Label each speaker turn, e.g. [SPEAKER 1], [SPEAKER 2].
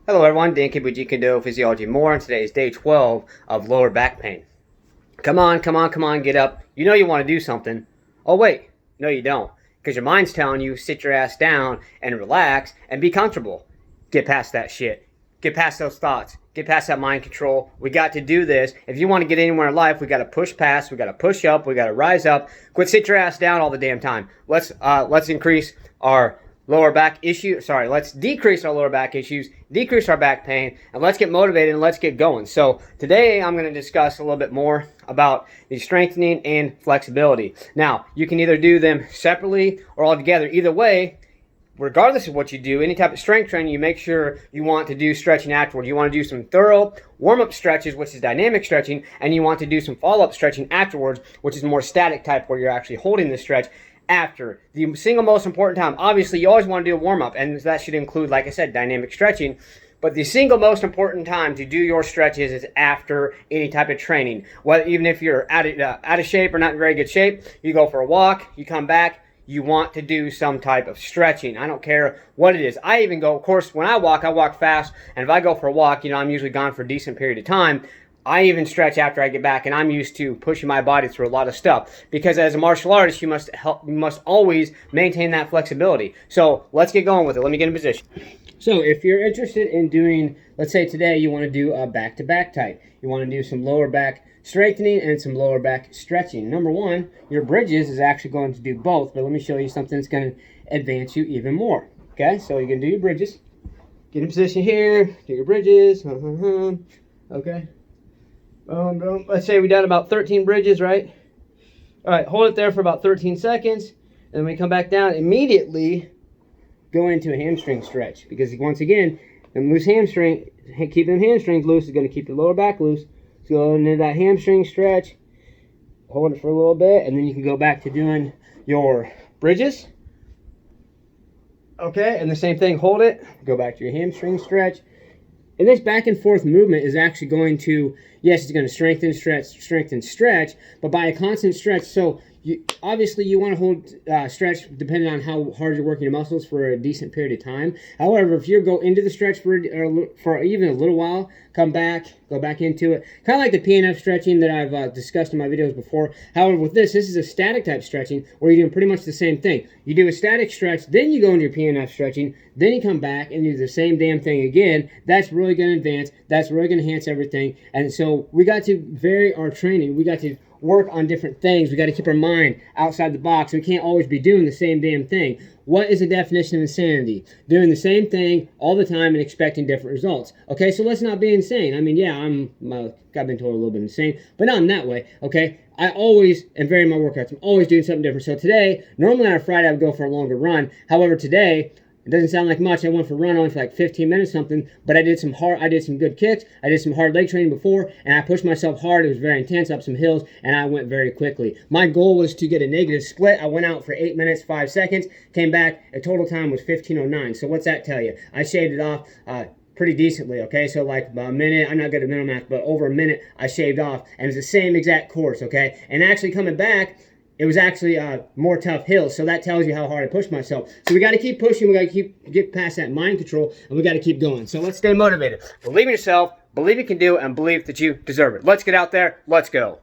[SPEAKER 1] Hello everyone, Dan Kid with Jeet Kune Physiology More, and today is day 12 of lower back pain. Come on, get up. You know you want to do something. Oh wait, no you don't. Because your mind's telling you sit your ass down and relax and be comfortable. Get past that shit. Get past those thoughts. Get past that mind control. We got to do this. If you want to get anywhere in life, we got to push past. We got to push up. We got to rise up. Quit sit your ass down all the damn time. Let's increase our lower back issue. Sorry, let's decrease our lower back issues, decrease our back pain, and let's get motivated and let's get going. So today I'm going to discuss a little bit more about the strengthening and flexibility. Now, you can either do them separately or all together. Either way, regardless of what you do, any type of strength training, you make sure you want to do stretching afterward. You want to do some thorough warm-up stretches, which is dynamic stretching, and you want to do some follow-up stretching afterwards, which is more static type, where you're actually holding the stretch after. The single most important time, obviously you always want to do a warm-up, and that should include, like I said, dynamic stretching, but the single most important time to do your stretches is after any type of training. Well, even if you're out of shape or not in very good shape, you go for a walk, you come back, you want to do some type of stretching. I don't care what it is. I even go, of course, when I walk fast, and if I go for a walk, I'm usually gone for a decent period of time. I even stretch after I get back, and I'm used to pushing my body through a lot of stuff, because as a martial artist, you must always maintain that flexibility. So let's get going with it. Let me get in position. So if you're interested in doing, let's say today you want to do a back-to-back type. You want to do some lower back strengthening and some lower back stretching. Number one, your bridges is actually going to do both, but let me show you something that's going to advance you even more. Okay, so you're going to do your bridges. Get in position here, do your bridges. Okay. Let's say we done about 13 bridges, right? All right, hold it there for about 13 seconds, and then we come back down, immediately go into a hamstring stretch, because once again, them loose hamstring, keeping them hamstrings loose is going to keep your lower back loose. So go into that hamstring stretch, hold it for a little bit, and then you can go back to doing your bridges. Okay, and the same thing, hold it, go back to your hamstring stretch. And this back and forth movement is actually going to, yes, it's going to strengthen, stretch, but by a constant stretch. So obviously you want to hold stretch depending on how hard you're working your muscles for a decent period of time. However, if you go into the stretch for even a little while, come back, go back into it. Kind of like the PNF stretching that I've discussed in my videos before. However, with this is a static type stretching where you're doing pretty much the same thing. You do a static stretch, then you go into your PNF stretching, then you come back and do the same damn thing again. That's really going to advance. That's really going to enhance everything. And so we got to vary our training. We got to work on different things. We got to keep our mind outside the box. We can't always be doing the same damn thing. What is the definition of insanity? Doing the same thing all the time and expecting different results. Okay, so let's not be insane. I mean, yeah, I've been told a little bit insane, but not in that way. Okay, I always am varying my workouts. I'm always doing something different. So today, normally on a Friday, I would go for a longer run. However, today, it doesn't sound like much. I went for a run only for like 15 minutes something, but I did some good kicks. I did some hard leg training before, and I pushed myself hard. It was very intense, up some hills, and I went very quickly. My goal was to get a negative split. I went out for 8 minutes, 5 seconds, came back. A total time was 15:09. So what's that tell you? I shaved it off pretty decently, okay? So like a minute, I'm not good at mental math, but over a minute I shaved off, and it's the same exact course, okay? And actually coming back, it was actually more tough hills, so that tells you how hard I pushed myself. So we got to keep pushing, we got to get past that mind control, and we got to keep going. So let's stay motivated. Believe in yourself, believe you can do it, and believe that you deserve it. Let's get out there, let's go.